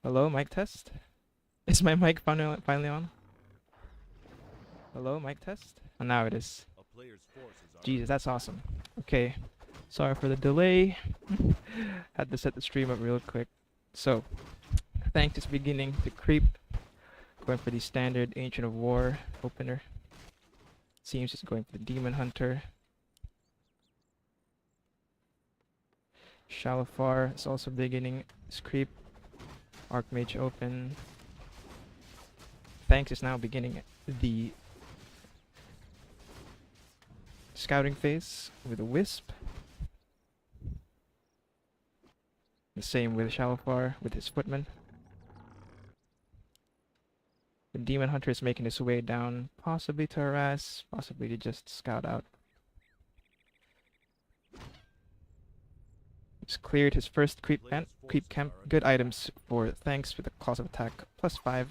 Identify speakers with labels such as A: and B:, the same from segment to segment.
A: Hello, mic test? Is my mic finally on? Hello, mic test? Oh, now it is. Jesus, that's awesome. Okay, sorry for the delay. Had to set the stream up real quick. So, Thanks is beginning to creep. Going for the standard Ancient of War opener. Seems it's going for the Demon Hunter. Shalafar is also beginning his creep. Archmage open. Thanks is now beginning the scouting phase with a Wisp. The same with Shalafar with his Footman. The Demon Hunter is making his way down, possibly to harass, possibly to just scout out. He's cleared his first creep camp. Good items for Thanks with a cost of attack +5.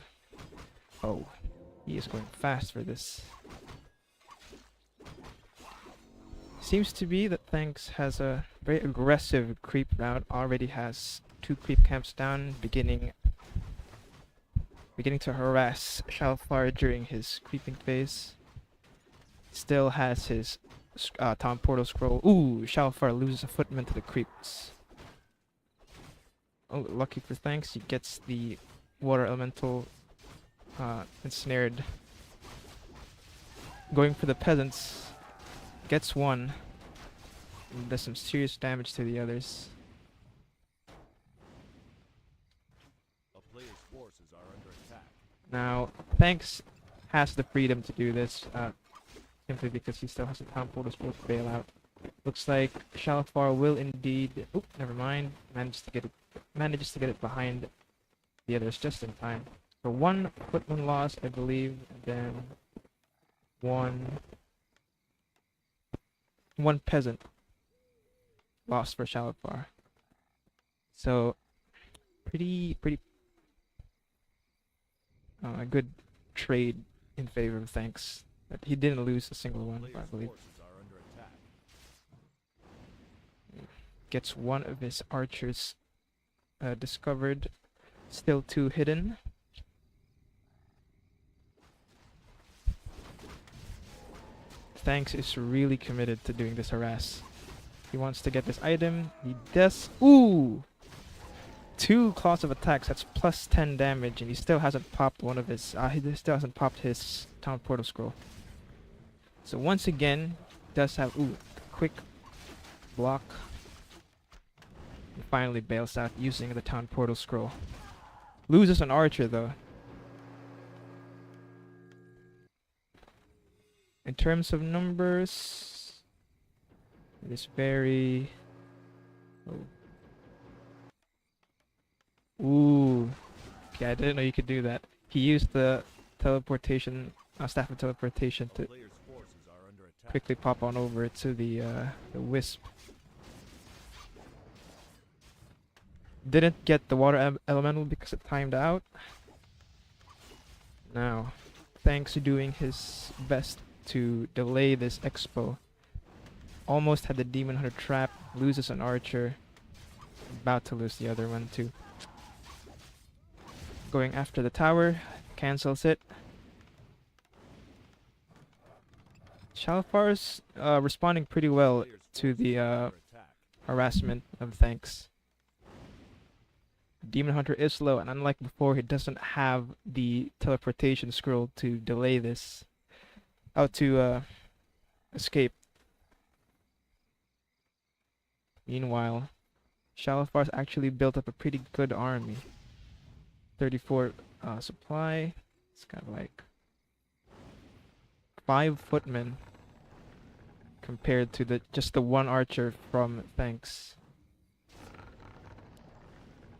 A: Oh, he is going fast for this. Seems to be that Thanks has a very aggressive creep route. Already has 2 creep camps down, beginning to harass Shalfar during his creeping phase. Still has his Town Portal Scroll. Ooh, Shalfar loses a Footman to the creeps. Oh, lucky for Thanks, he gets the Water Elemental ensnared. Going for the Peasants. Gets one. And does some serious damage to the others. Now, Thanks has the freedom to do this, simply because he still has a Town Portal Scroll to bail out. Looks like Shalafar will indeed. Oop, never mind. Manages to get it behind the others just in time. So 1 Footman lost, I believe, and then one peasant lost for Shalafar. So pretty a good trade in favor of Thanks. But he didn't lose a single one, I believe. Gets one of his archers discovered. Still 2 hidden. Thanks is really committed to doing this harass. He wants to get this item. He does. Ooh! 2 claws of attacks. That's +10 damage, and he still hasn't popped one of his. He still hasn't popped his Town Portal Scroll. So once again, does have quick block. And finally bails out using the Town Portal Scroll. Loses an archer though. In terms of numbers, it is very. Ooh. Okay, I didn't know you could do that. He used the teleportation, staff of teleportation to quickly pop on over to the Wisp. Didn't get the water elemental because it timed out. Now, Thanks to doing his best to delay this expo. Almost had the Demon Hunter trap, loses an archer. About to lose the other one too. Going after the tower, cancels it. Shalafar's responding pretty well to the harassment of Thanks. Demon Hunter is low, and unlike before, he doesn't have the teleportation scroll to delay this. To escape. Meanwhile, Shalafar's actually built up a pretty good army. 34 supply. It's kind of like 5 footmen compared to just the 1 archer from Thanks.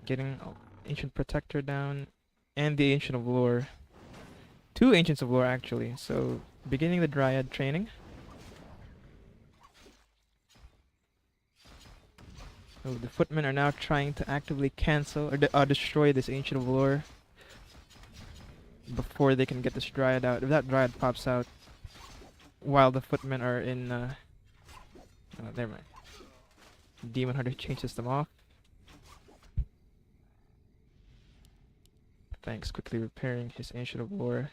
A: Getting Ancient Protector down and the Ancient of Lore. 2 Ancients of Lore actually. So beginning the Dryad training. So the footmen are now trying to actively cancel or destroy this Ancient of Lore before they can get this Dryad out. If that Dryad pops out while the footmen are in never mind. Demon Hunter chases them off. Thanks, quickly repairing his Ancient of Lore.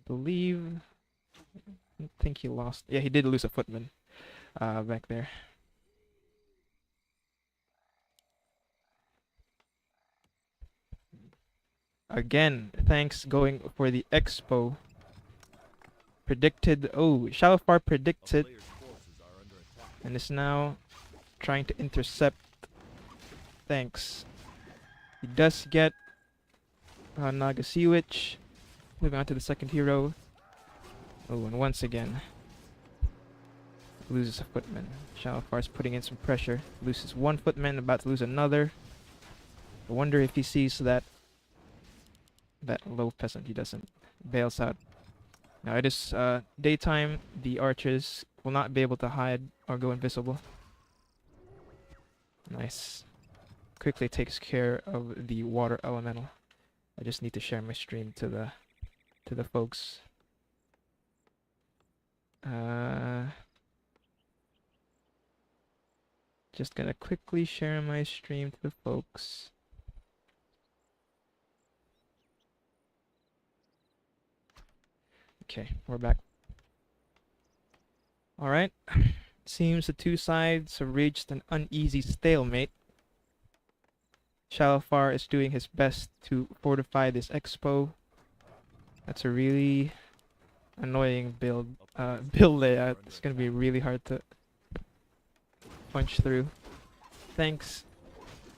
A: Believe... I think he lost... Yeah, he did lose a footman back there. Again, thanks going for the Expo. Predicted... Oh, Shalfar predicted and is now trying to intercept. Thanks. He does get Naga Sea Witch. Moving on to the second hero. Oh, and once again loses a footman. Shalafar's putting in some pressure. Loses one footman, about to lose another. I wonder if he sees that low peasant. He doesn't. Bails out. Now it is daytime. The archers will not be able to hide or go invisible. Nice. Quickly takes care of the water elemental. I just need to share my stream to the folks. Just gonna quickly share my stream to the folks. Okay, we're back. Alright. Seems the two sides have reached an uneasy stalemate. Shalfar is doing his best to fortify this expo. That's a really annoying build layout. It's gonna be really hard to punch through. Thanks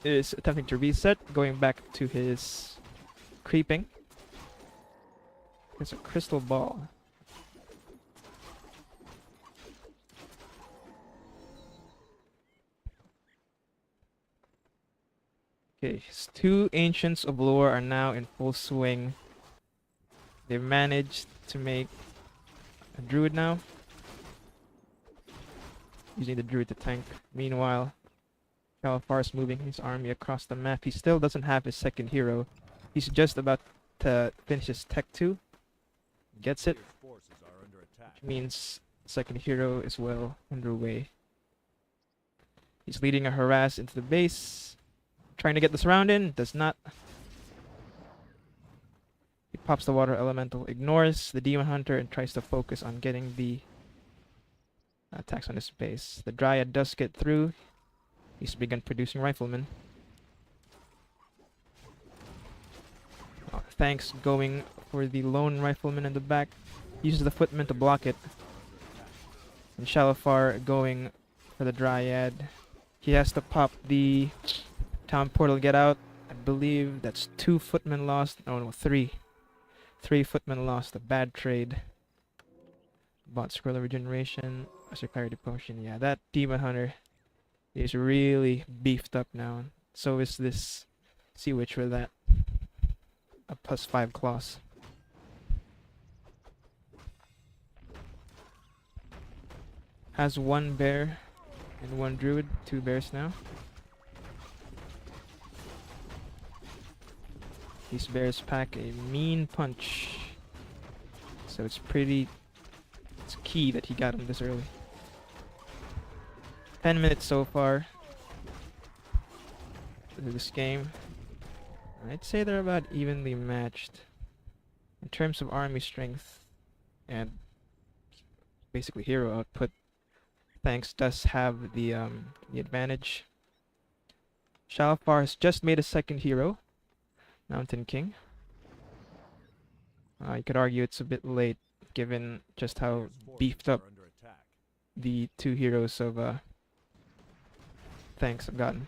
A: is attempting to reset, going back to his creeping. It's a crystal ball. Okay, his two Ancients of Lore are now in full swing. They've managed to make a druid now. Using the druid to tank. Meanwhile, Shalfar is moving his army across the map. He still doesn't have his second hero. He's just about to finish his Tech 2. Gets it. Which means second hero is well underway. He's leading a harass into the base. Trying to get this round in. Does not. He pops the water elemental. Ignores the demon hunter and tries to focus on getting the attacks on his base. The Dryad does get through. He's begun producing riflemen. Thanks going for the lone rifleman in the back. Uses the footman to block it. And Shalfar going for the Dryad. He has to pop the town portal, get out. I believe that's 2 footmen lost. Oh no, 3. 3 footmen lost. A bad trade. Bought scroll of regeneration. A clarity potion. Yeah, that demon hunter is really beefed up now. So is this Sea Witch with that a +5 claws. Has 1 bear and 1 druid. 2 bears now. These bears pack a mean punch. So it's key that he got him this early. 10 minutes so far into this game. I'd say they're about evenly matched in terms of army strength and basically hero output. Thanks does have the advantage. Shalfar has just made a second hero, Mountain King. You could argue it's a bit late given just how beefed up the 2 heroes of Thanks have gotten.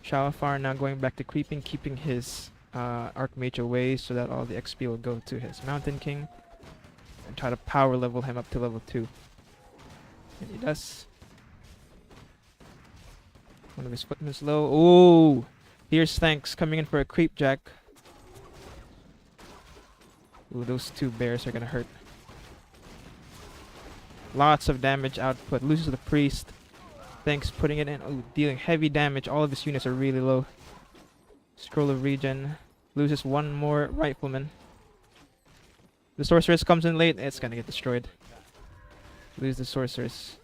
A: Shalfar now going back to creeping, keeping his Archmage away so that all the XP will go to his Mountain King. And try to power level him up to level 2. And he does. One of his footmen's low. Ooh! Here's Thanks coming in for a creep jack. Ooh, those 2 bears are gonna hurt. Lots of damage output. Loses the priest. Thanks putting it in. Oh, dealing heavy damage. All of his units are really low. Scroll of regen. Loses 1 more rifleman. The sorceress comes in late. It's gonna get destroyed. Lose the sorceress.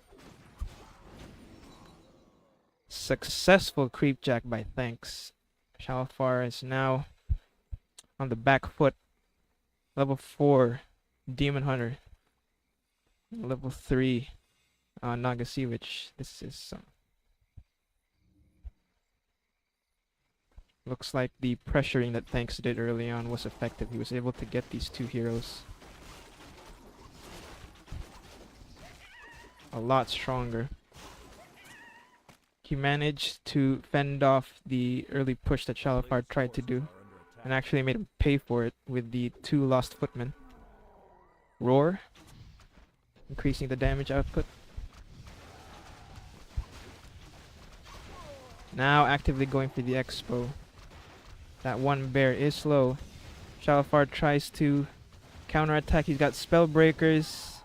A: Successful creep jack by Thanks. Shalfar is now on the back foot. Level 4 Demon Hunter. Level 3 Nagasiewicz. This is looks like the pressuring that Thanks did early on was effective. He was able to get these two heroes a lot stronger. He managed to fend off the early push that Shalfar tried to do, and actually made him pay for it with the 2 lost footmen. Roar, increasing the damage output. Now actively going for the expo. That one bear is slow. Shalfar tries to counterattack. He's got spell breakers.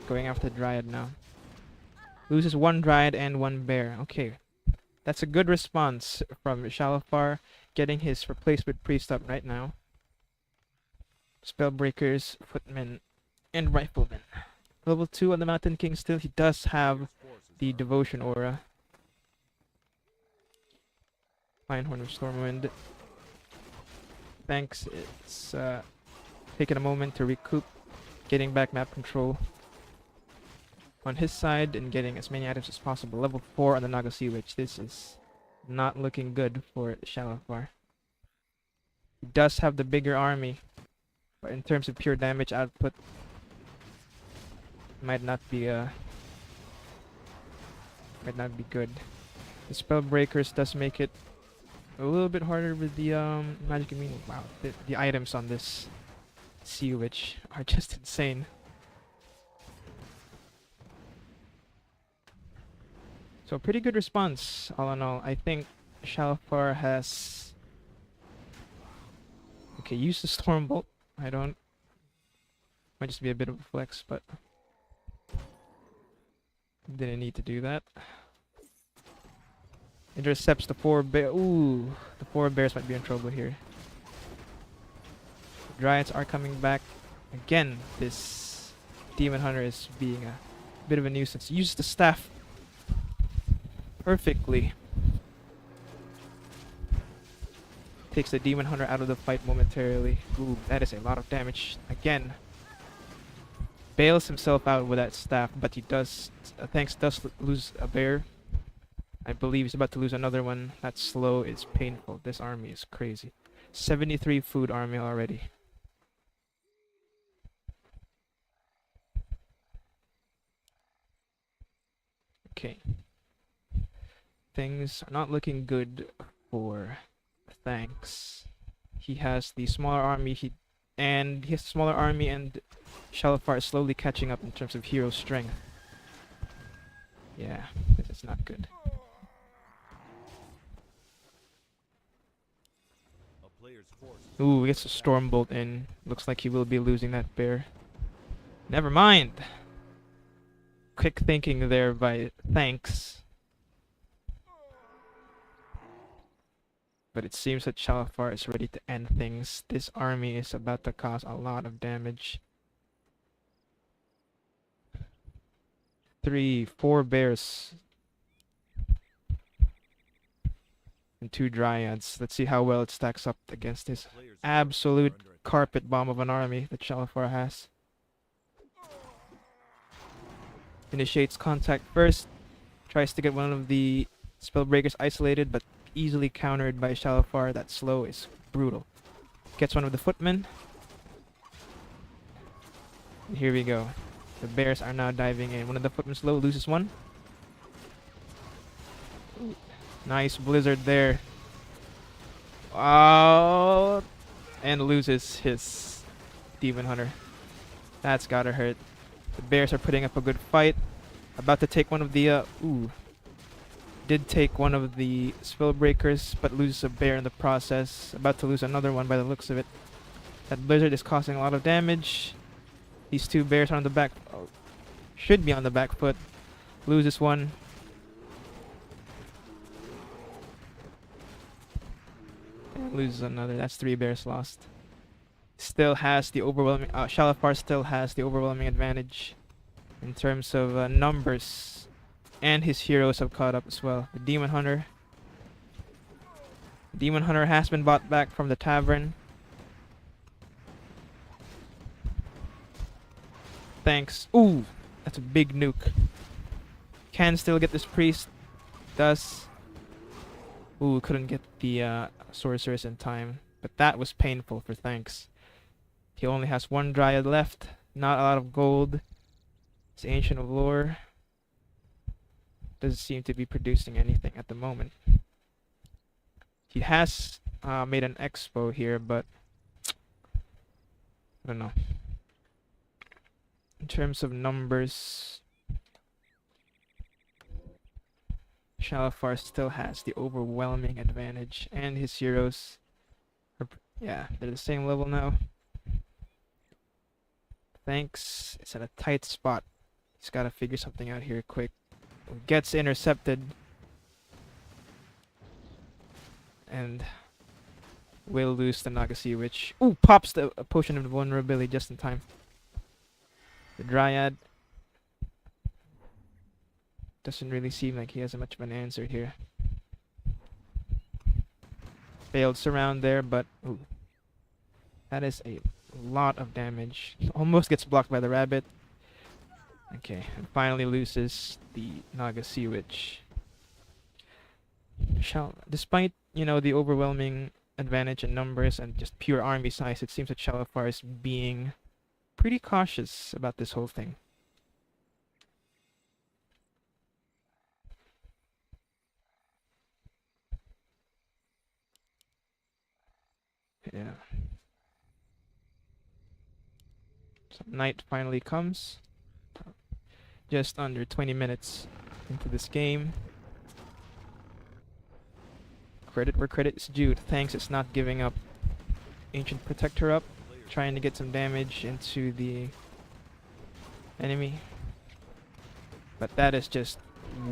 A: Going after the Dryad now. Loses 1 Dryad and 1 bear. Okay. That's a good response from Shalfar, getting his replacement priest up right now. Spellbreakers, footmen, and riflemen. Level 2 on the Mountain King still. He does have the devotion aura. Lionhorn of Stormwind. Thanks. It's taking a moment to recoup, getting back map control on his side and getting as many items as possible. Level 4 on the Nagasiewicz. This is not looking good for Shalfar. He does have the bigger army, but in terms of pure damage output, might not be good. The spell breakers does make it a little bit harder with the magic immune. Wow, the items on this Siewicz are just insane. So pretty good response, all in all. I think Shalfar has... Okay, use the Stormbolt. I don't... Might just be a bit of a flex, but... Didn't need to do that. Intercepts the 4 bear. Ooh, the 4 bears might be in trouble here. Dryads are coming back. Again, this Demon Hunter is being a bit of a nuisance. Use the staff perfectly. Takes the Demon Hunter out of the fight momentarily. Ooh, that is a lot of damage. Again, bails himself out with that staff, but he does... Thanks does lose a bear. I believe he's about to lose another one. That slow is painful. This army is crazy. 73 food army already. Okay. Things are not looking good for Thanks. He has the smaller army. He has a smaller army, and Shalfar is slowly catching up in terms of hero strength. Yeah, this is not good. Ooh, gets a Stormbolt in. Looks like he will be losing that bear. Never mind. Quick thinking there by Thanks. But it seems that Shalfar is ready to end things. This army is about to cause a lot of damage. 3, 4 bears. And 2 Dryads. Let's see how well it stacks up against this absolute carpet bomb of an army that Shalfar has. Initiates contact first. Tries to get one of the spellbreakers isolated, but easily countered by Shalfar. That slow is brutal. Gets one of the footmen. And here we go. The bears are now diving in. One of the footmen slow, loses one. Nice blizzard there. Oh, and loses his Demon Hunter. That's gotta hurt. The bears are putting up a good fight. About to take one of the did take one of the spellbreakers, but loses a bear in the process. About to lose another one by the looks of it. That blizzard is causing a lot of damage. These 2 bears are on the back. Oh, should be on the back foot. Loses one. And loses another. That's 3 bears lost. Still has the overwhelming... Shalfar still has the overwhelming advantage. in terms of numbers, and his heroes have caught up as well. The Demon Hunter. Demon Hunter has been brought back from the tavern. Thanks. Ooh, that's a big nuke. Can still get this priest. Does. Ooh, couldn't get the sorceress in time. But that was painful for Thanks. He only has one Dryad left. Not a lot of gold. It's Ancient of Lore. Doesn't seem to be producing anything at the moment. He has made an expo here, but I don't know. In terms of numbers, Shalafar still has the overwhelming advantage, and his heroes are, yeah, they're the same level now. Thanks. It's at a tight spot. He's got to figure something out here quick. Gets intercepted. And will lose the Naga Sea Witch. Ooh, pops the potion of vulnerability just in time. The Dryad doesn't really seem like he has much of an answer here. Failed surround there, but ooh, that is a lot of damage. Almost gets blocked by the rabbit. Okay, and finally loses the Naga Sea Witch. Despite, you know, the overwhelming advantage in numbers and just pure army size, it seems that Shalafar is being pretty cautious about this whole thing. Yeah. So night finally comes. Just under 20 minutes into this game. Credit where credit is due. Thanks, it's not giving up. Ancient Protector up, trying to get some damage into the enemy. But that is just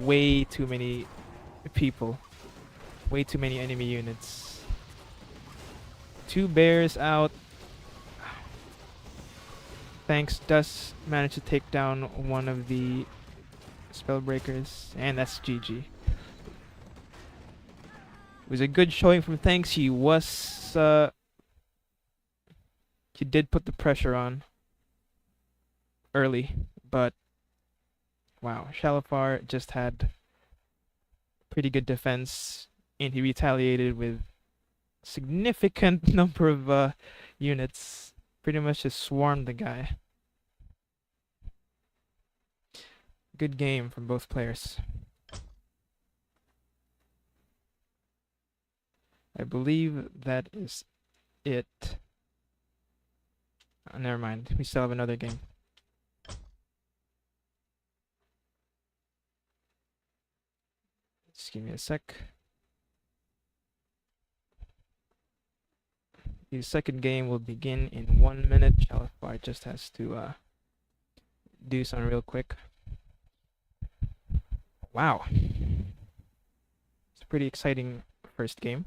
A: way too many people. Way too many enemy units. 2 bears out. Thanks does manage to take down one of the Spellbreakers, and that's GG. It was a good showing from Thanks. He did put the pressure on early, but wow, Shalafar just had pretty good defense, and he retaliated with significant number of units. Pretty much just swarmed the guy. Good game from both players. I believe that is it. Oh, never mind. We still have another game. Just give me a sec. The second game will begin in 1 minute. Shalafar just has to do something real quick. Wow. It's a pretty exciting first game.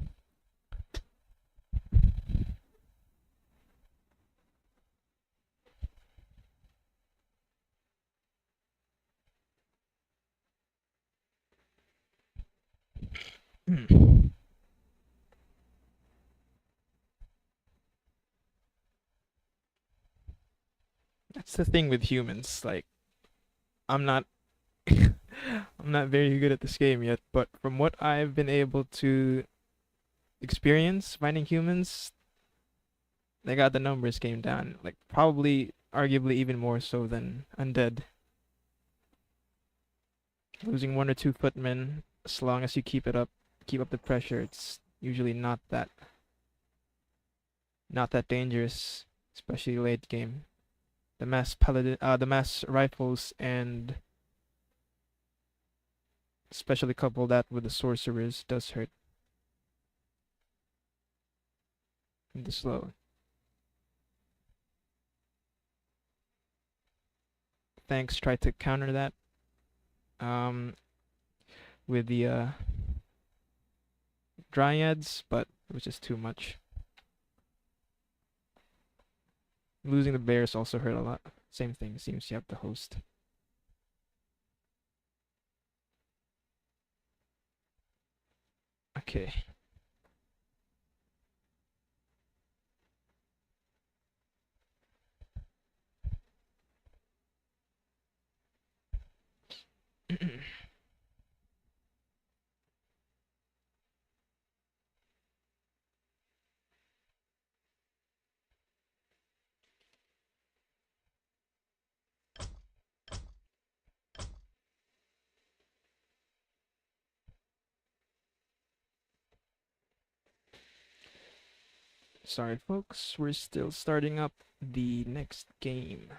A: That's the thing with humans. Like, I'm not I'm not very good at this game yet, but from what I've been able to experience fighting humans, they got the numbers game down. Like, probably, arguably even more so than undead. Losing 1 or 2 footmen, as long as you keep up the pressure, it's usually not that dangerous, especially late game. The mass rifles, and especially couple that with the sorcerers, does hurt. And the slow. Thanks tried to counter that with the Dryads, but it was just too much. Losing the bears also hurt a lot. Same thing, seems you have the host. Okay. Sorry, folks. We're still starting up the next game.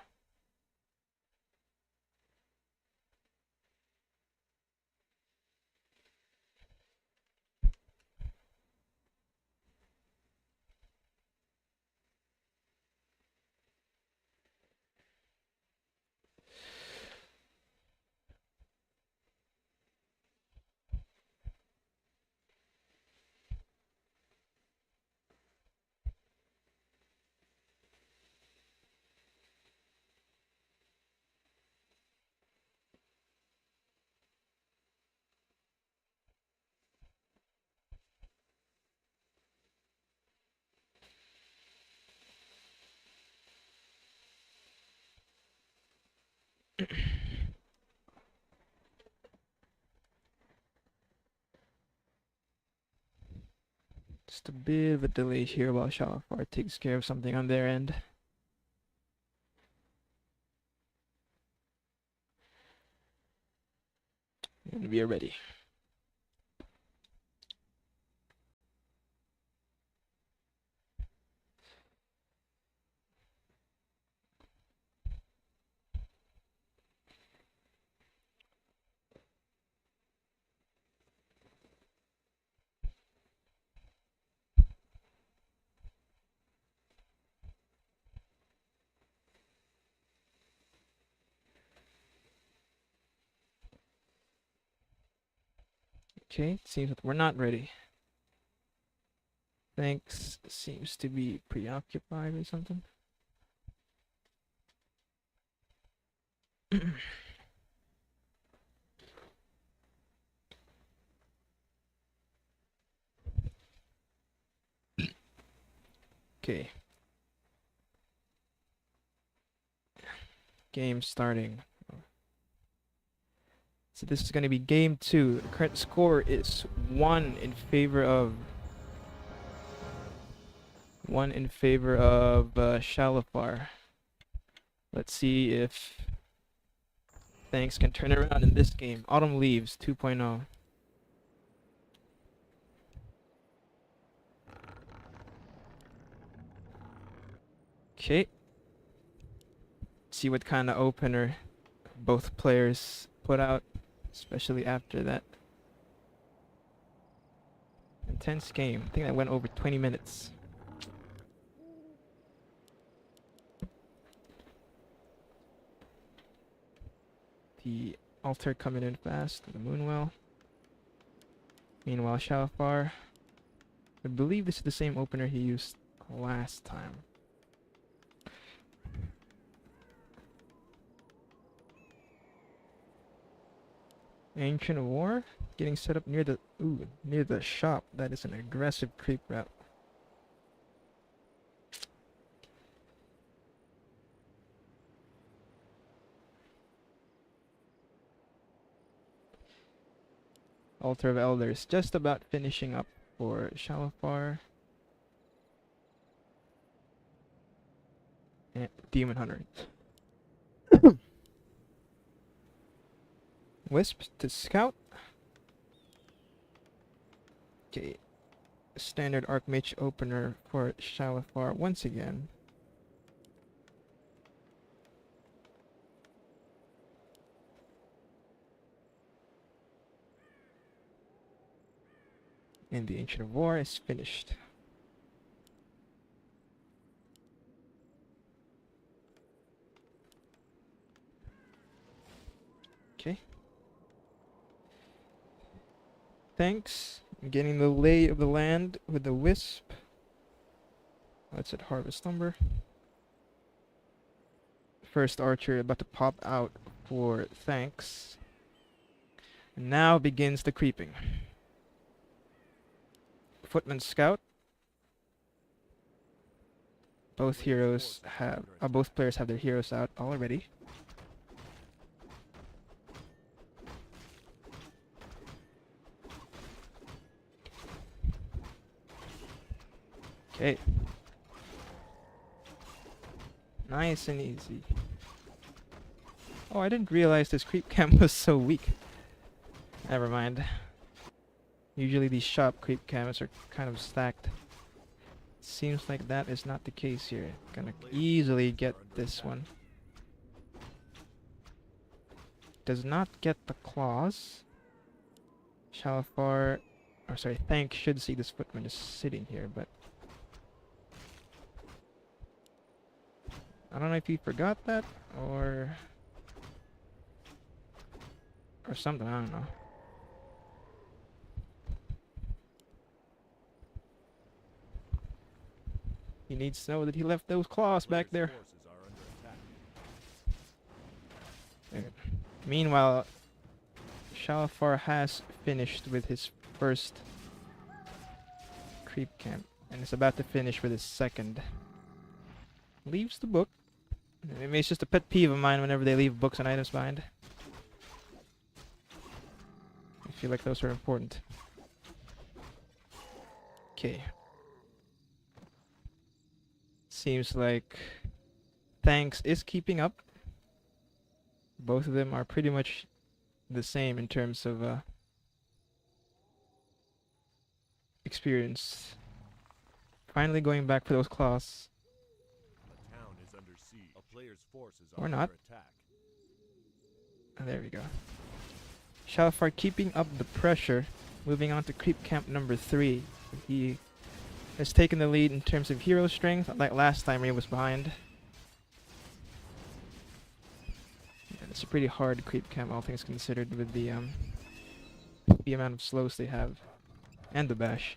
A: Just a bit of a delay here while Shalafar takes care of something on their end. And we are ready. Okay, it seems that we're not ready. Thanks seems to be preoccupied or something. Okay. Game starting. So this is going to be game 2. The current score is 1 in favor of Shalafar. Let's see if Thanks can turn around in this game. Autumn Leaves 2.0. Okay. See what kind of opener both players put out, especially after that intense game. I think that went over 20 minutes. The altar coming in fast, the Moonwell. Meanwhile, Shalafar, I believe this is the same opener he used last time. Ancient War getting set up near the shop. That is an aggressive creep route. Altar of Elders just about finishing up for Shalafar. And Demon Hunter. Wisp to scout. Okay. Standard Archmage opener for Shalafar once again. And the Ancient of War is finished. Okay. Thanks. I'm getting the lay of the land with the Wisp. That's at harvest number. First archer about to pop out for Thanks. And now begins the creeping. Footman Scout. Both heroes have, both players have their heroes out already. Okay. Nice and easy. Oh, I didn't realize this creep cam was so weak. Never mind. Usually these shop creep cams are kind of stacked. Seems like that is not the case here. Gonna easily get this one. Does not get the claws. Shalfar, or sorry, Thank should see this footman just sitting here, but I don't know if he forgot that or something, I don't know. He needs to know that he left those claws back there. Meanwhile, Shalfar has finished with his first creep camp and is about to finish with his second. Leaves the book. Maybe it's just a pet peeve of mine whenever they leave books and items behind. I feel like those are important. Okay. Seems like Thanks is keeping up. Both of them are pretty much the same in terms of experience. Finally going back for those claws.
B: The town is under siege. A player's forces
A: Or
B: are
A: not.
B: under attack.
A: There we go. Shalfar keeping up the pressure. Moving on to creep camp number 3. He has taken the lead in terms of hero strength, like last time he was behind. Yeah, it's a pretty hard creep camp, all things considered, with the amount of slows they have, and the bash.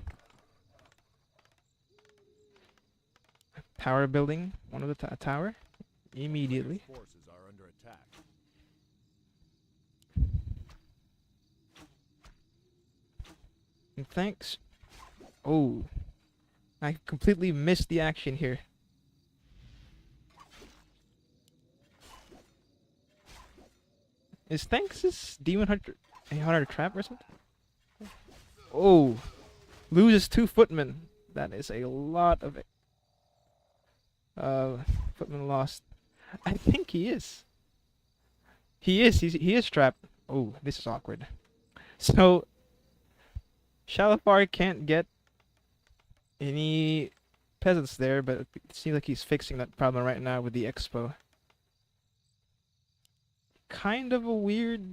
A: Tower building, one of the tower, immediately.
B: Player's forces are under attack.
A: And Thanks. Oh, I completely missed the action here. Is Thanks' Demon Hunter a hunter trap or something? Oh, loses 2 footmen. That is a lot of footmen lost. I think he is. He is trapped. Oh, this is awkward. So Shalfar can't get any peasants there, but it seems like he's fixing that problem right now with the expo. Kind of a weird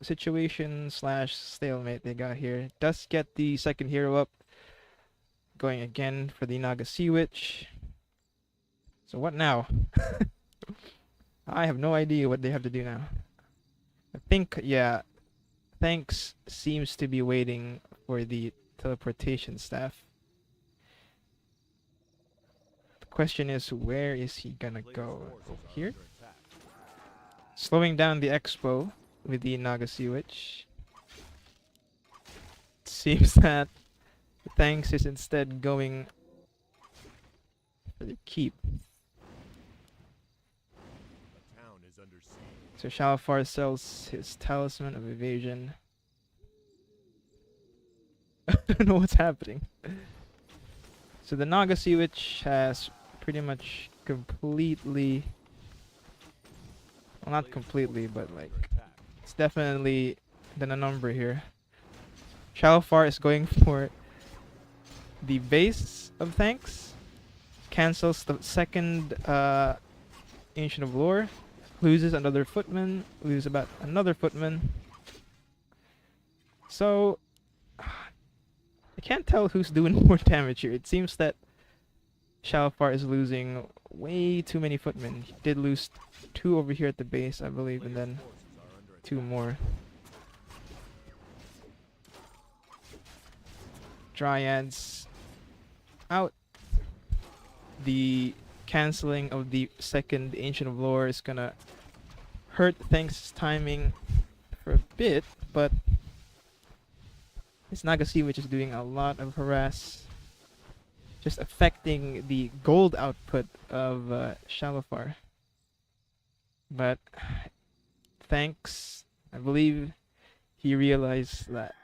A: situation / stalemate they got here. Does get the second hero up. Going again for the Naga Sea Witch. So what now? I have no idea what they have to do now. I think, yeah, Thanks seems to be waiting for the teleportation staff. The question is, where is he gonna go? Over here? Slowing down the expo with the Naga Sea Witch. It seems that Thanks is instead going for the keep.
B: The town is under siege.
A: So Shalfar sells his Talisman of Evasion. I don't know what's happening. So the Naga Sea Witch has pretty much completely... Well, not completely, but like... It's definitely done a number here. Shalfar is going for the base of Thanks. Cancels the second Ancient of Lore. Loses another footman. Loses about another footman. So... I can't tell who's doing more damage here. It seems that Shalfar is losing way too many footmen. He did lose 2 over here at the base, I believe, and then 2 more. Dryads out. The canceling of the second Ancient of Lore is gonna hurt Thanks' timing for a bit, but His Nagasi, which is doing a lot of harass, just affecting the gold output of Shalafar. But thanks, I believe he realized that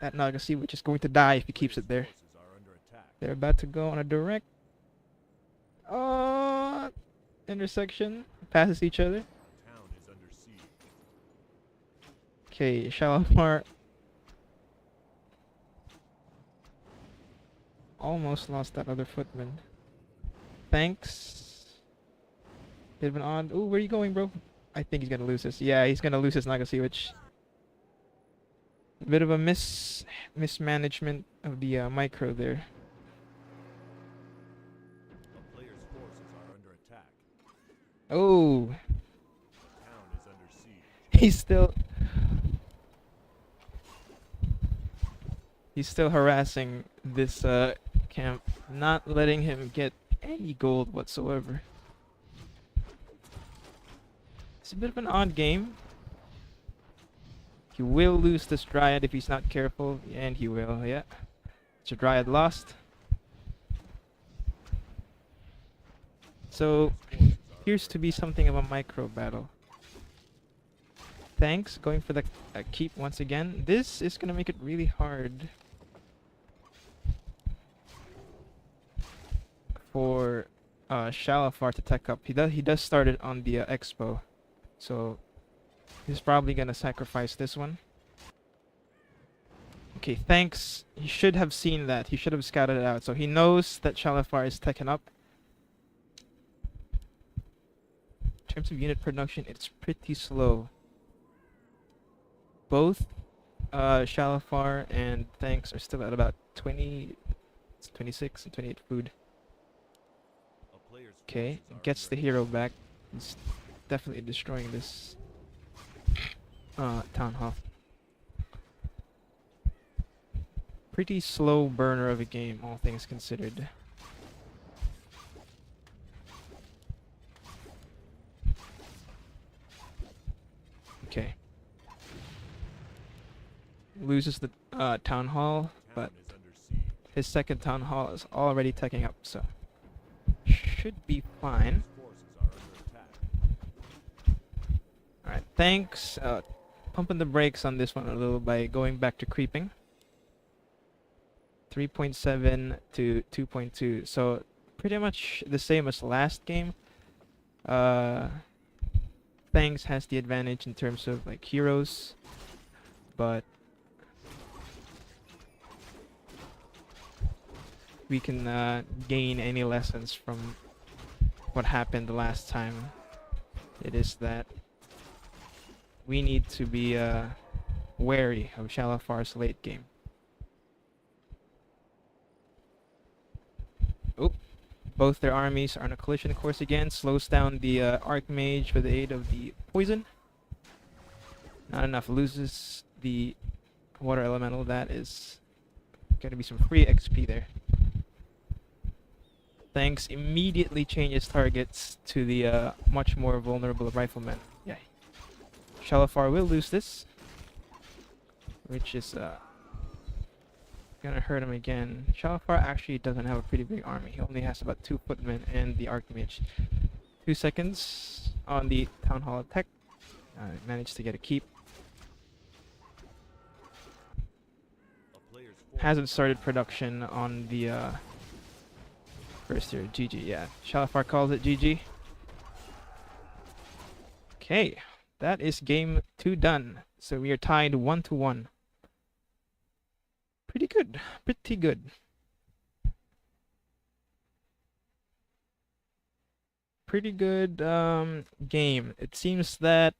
A: Nagasi, which is going to die if he keeps it there.
B: Forces are under attack.
A: They're about to go on a direct intersection, passes each other.
B: Town is under siege.
A: Okay, Shalomar almost lost that other footman. Thanks. Bit of an odd. Ooh, where are you going, bro? I think he's gonna lose this. Yeah, he's gonna lose his Nagasi, which a bit of a mismanagement of the micro there.
B: A player's forces are under attack.
A: Oh,
B: Town is under siege.
A: he's still harassing this camp, not letting him get any gold whatsoever. It's a bit of an odd game. He will lose this Dryad if he's not careful, and he will, yeah. So Dryad lost. So, appears to be something of a micro battle. Thanks, going for the keep once again. This is gonna make it really hard for Shalafar to tech up. He does start it on the expo, so he's probably gonna sacrifice this one. Okay, thanks. He should have seen that. He should have scouted it out. So he knows that Shalafar is teching up. In terms of unit production, it's pretty slow. Both Shalafar and Thanks are still at about 26 and 28 food.
B: A player's
A: Okay,
B: forces are
A: gets
B: under
A: the hero back. He's definitely destroying this town hall. Pretty slow burner of a game, all things considered. Okay. Loses the town hall, but
B: Town is under siege.
A: his second town hall is already teching up, so should be fine.
B: His forces are under attack.
A: Alright, thanks. Pumping the brakes on this one a little by going back to creeping. 3.7 to 2.2. So pretty much the same as last game. Thanks has the advantage in terms of like heroes, but we can gain any lessons from what happened the last time. It is that we need to be wary of Shalafar's late game. Oh, both their armies are on a collision course again. Slows down the Archmage with the aid of the poison. Not enough. Loses the water elemental. That is gonna be some free XP there. Thanks immediately changes targets to the much more vulnerable rifleman. Yeah. Shalafar will lose this, which is gonna hurt him again. Shalafar actually doesn't have a pretty big army. He only has about 2 footmen and the Archmage. 2 seconds on the Town Hall attack. Managed to get a keep.
B: A player's forces
A: Hasn't started production on the first year. GG, yeah. Shalafar calls it GG. Okay, that is game 2 done. So we are tied 1-1. Pretty good. Pretty good. Pretty good game. It seems that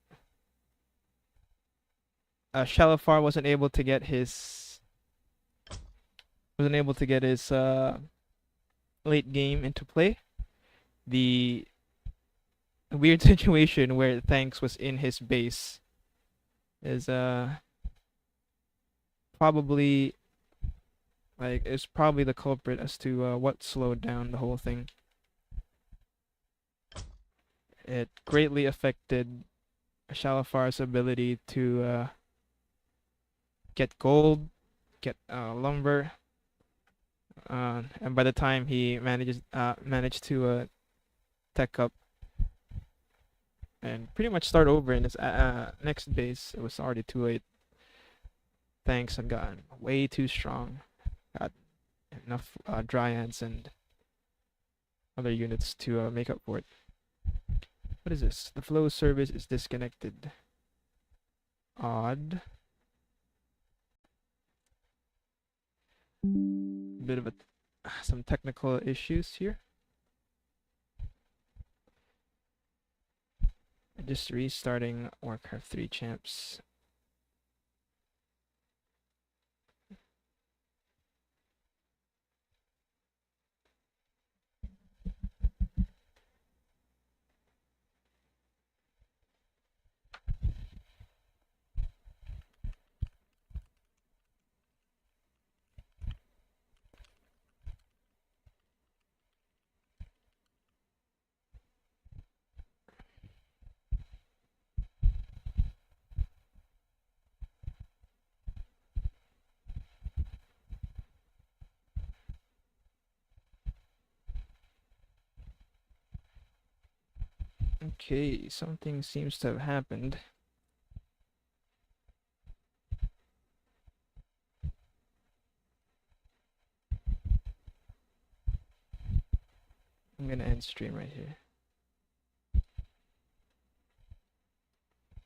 A: Shalafar wasn't able to get his late game into play. The weird situation where Thanks was in his base is probably the culprit as to what slowed down the whole thing. It greatly affected Shalafar's ability to get gold get lumber. And by the time he managed to tech up and pretty much start over in his next base, it was already too late. Thanks had gotten way too strong. Got enough dryads and other units to make up for it. What is this? The flow service is disconnected. Odd. Bit of some technical issues here. Just restarting Warcraft 3 champs. Okay, something seems to have happened. I'm gonna end stream right here.